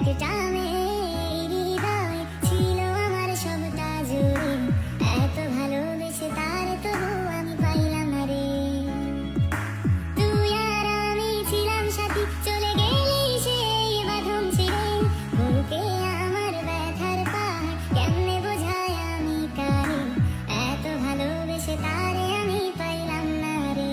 একটা মেয়ের হৃদয় ছিল আমার সবটা জুড়ে, এত ভালোবেসে তারে তবু আমি পাইলাম না রে। তুই আর আমি ছিলাম সাথী, চলে গেলি সেই বাঁধন ছিঁড়ে। বুকে আমার ব্যথার পাহাড়, কেমনে বোঝাই আমি কারে, এত ভালোবেসে তারে আমি পাইলাম না রে।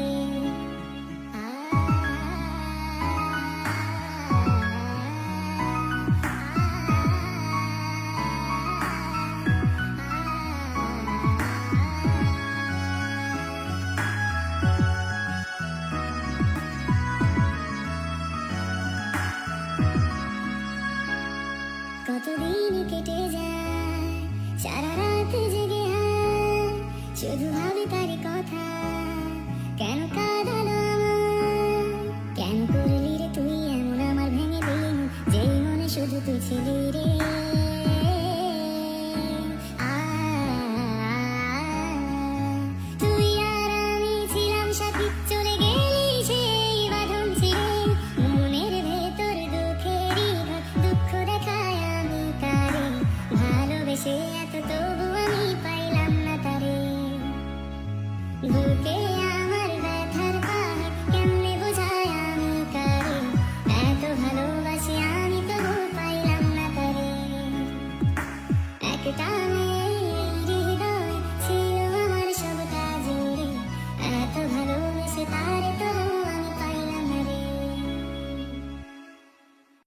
কতদিন কেটে যায়, সারা রাত জেগে হায়, শুধু ভাবি তার কথা, কেন কাঁদালো আমার, কেন করলি রে তুই এমন আমার ভেঙে দিন, যেই মনে শুধু তুই ছিলি রে। তুই আর আমি ছিলাম সাথী, চলে গেলি সেই বাঁধন ছিঁড়ে। মনের ভেতর দুঃখেরই ঘর, দুঃখ দেখায় আমি তারে, ভালোবেসে এত তবু আমি পাইলাম না তারে। বুকে আমার ব্যথার পাহাড়, কেমনে বোঝাই আমি কারে, এত ভালোবাসি আমি তবু পাইলাম না তারে। একটা